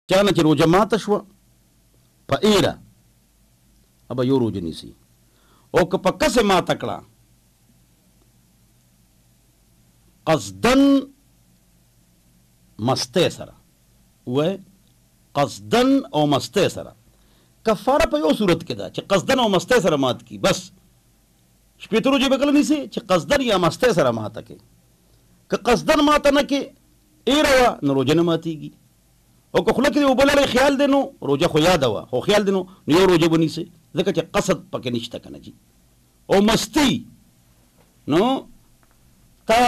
چا نه چې روژه ماته شوه په ایره ابه یو روژه نیسي، او که په کسې ماته کړه قصدن مستۍ سره، وای قصدن او مستۍ سره. کفاره په یو صورت کې ده چې قصدن او مستۍ سره مات کی، بس شپېته روژې به کله نیسي چې قصدن یا مستۍ سره ماته کې. که قصدن ماته نه کې ایره وه نو روژه نه ماتېږي، او که خوله کې د اوبه لرې خیال دی نو روژه خو یاده وه، خو خیال دی نو یو روژه به نیسئ، ځکه چې قصد پکې نشته که نه جي. او مستی نو تا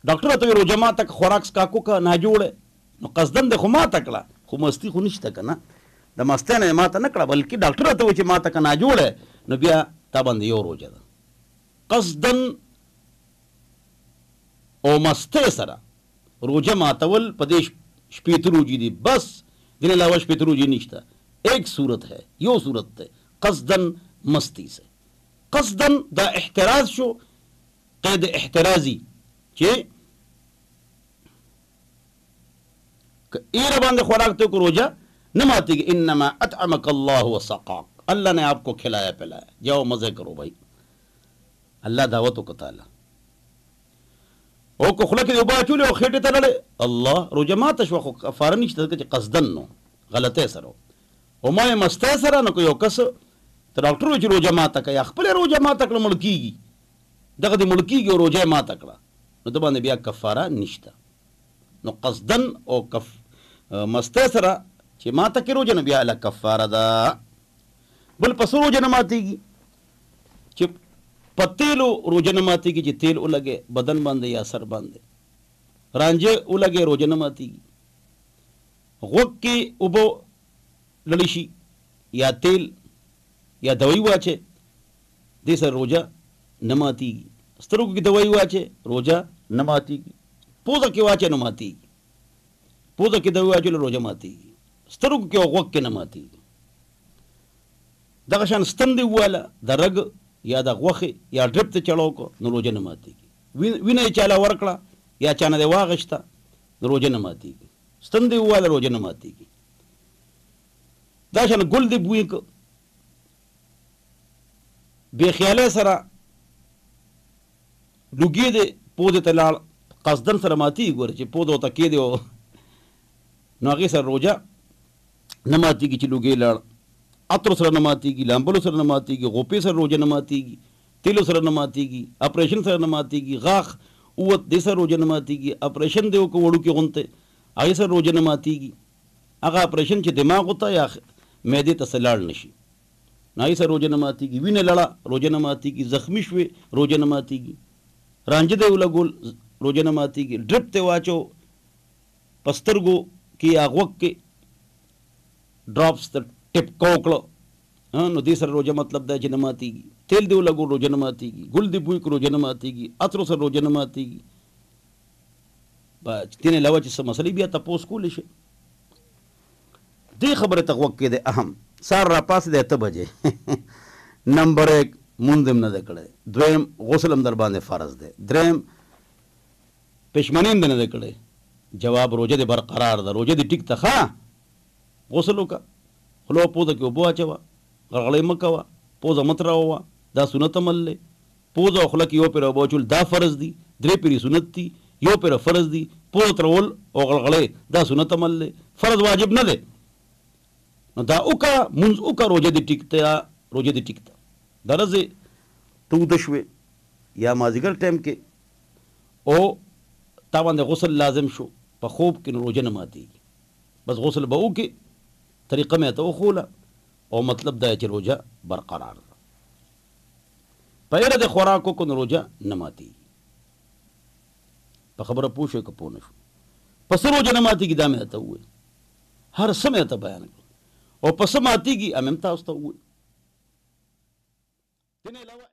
ډاکټر ته وایي روژه ماته خوراک سکاکو که ناجوړی، نو قصدن دی خو ماته کړه، خو مستی خو نشته که نه، د مستۍ نه یې ماته نه کړه، بلکې ډاکټر ته وایي چې ماته که ناجوړی نو بیا تا باندې یو روژه ده. قصدن او مستۍ سره روژه ماتول په دې شپېته روژې دي، بس دین علاوه شپېته روژې نشته. ایک صورت ہے، یو صورت ہے قصدن مستی سے. قصدن دا احتراز شو، قید احترازی چې ایره باندې خوراک تو کو روژه نہ ماتېږي. انما اطعمک اللہ وسقاک، اللہ نے آپ کو کھلایا پلایا، جاؤ مزے کرو بھائی، اللہ دعوت کو تعالی. او که خوله کې د اوبه اچولې او خېټې ته لړې الله روژه ماته شوه، خو کفاره نشته ځکه چې قصدن نو غلطۍ سره او ما یې مستۍ سره. نو که یو کس ته ډاکټر وایي چې روژه ماته که یا خپلې روژه ماته کړه مړ کېږي، دغه دې مړ کېږي او روژه یې ماته کړه، نو د باندې بیا کفاره نشته. نو قصدن او مستۍ سره چې ماته کې روژه، نو بیا هله کفاره ده. بل په څه روژه نه ماتېږي؟ چې په تیلو روژه نه ماتېږي، چې تیل ولګې بدن باندې یا سر باندې، رانجه ولګې روژه نه ماتېږي. غوږ کې اوبه لړی شي یا تیل یا دوایي واچې، دې سره روژه نه ماتېږي. سترګو کې دوایي واچې روژه نه ماتېږي. پوزه کې واچې نه ماتېږي، پوزه کې دوایي واچولو روژه ماتېږي. سترګو کې او غوږ کې نه ماتېږي. دغه شان ستن دې وواله د رګ یا د غوښې یا ډرپ ته چړاو کو نو روژه نه ماتېږي. وینه یې چاله ورکړه یا چا نه دې واغېسته نو روژه نه ماتېږي. ستن دې وواله روژه نه ماتېږي. دا شان ګل دې بوی که بې خیالۍ سره لوګي دې پوزې ته لاړ، قصدن سره ماتېږي. ګوره چې پوزه ورته کېدې نو هغې سره روژه نه ماتېږي چې لوګي لاړ. عطر سره نه ماتېږي، لامبلو سره نه ماتېږي، غوپې سره روژه نه ماتېږي، تیلو سره نه ماتېږي، اپریشن سره نه ماتېږي، غاښ اووت دې سره روژه نه ماتېږي. اپریشن دې وکړه وړوکې غونته هغې سره روژه نه ماتېږي. هغه اپریشن چې دماغو ته یا معدې ته څه لاړ نه شي نو هغې سره روژه نه ماتېږي. وینه لړه روژه نه ماتېږي، زخمي شوې روژه نه ماتېږي، رانجه دې ولګول روژه نه ماتېږي، ډرپ ته واچو په سترګو کې یا غوږ کې ډراپس ته ټپ کوکړه نو دې سره روژه مطلب دا چې نه ماتېږي. تیل دې ولګول روژه نه ماتېږي، ګل دې بوی کړو روژه نه ماتېږي، عطرو سره روژه نه ماتېږي. دې نه علاوه چې څه مسلې بیا تپوس کولی شي. دې خبرې ته غوږ کېدی اهم. سهار راپاڅېدی 8 بجې نمبر 1 مونځ هم نه دی کړی، دویم غسل هم در باندې فرض دی، دریم پشمني هم دی نه دی کړی. جواب روژه دې برقرار ده، روژه دې ټیک ته ښه. غسل وکړه، خوله پوزه کې اوبه اچوه، غرغړۍ مه کوه، پوزه مه تراوه، دا سنت عمل دی. پوزه او خوله کې یو پیره اوبه اچول دا فرض دي، 3 پیرې سنت دي، یو پیره فرض دي. پوزه ترول او غرغړۍ دا سنت عمل دی، فرض واجب نه دی. نو دا وکړه، مونځ وکړه، روژه دې ټیک ته، روژه دې ټیک ته. د ورځې 2 شوې یا مازدیګر ټایم کې او تا باندې غسل لازم شو په خوب کې نو روژه نه ماتېږي. بس غسل به وکړې، طریقه مې ته وښوله او مطلب دا چې روژه برقرار ده. په ایره د خوراک وکړو نو روژه نه ماتېږي. په خبره پوه شوې که پوه نه شو؟ په څه روژه نه ماتېږي دا مې ته وویل، هر څه مې ته بیان کړل، او په څه ماتېږي هم تاسو ته وویل. دې نه علاوه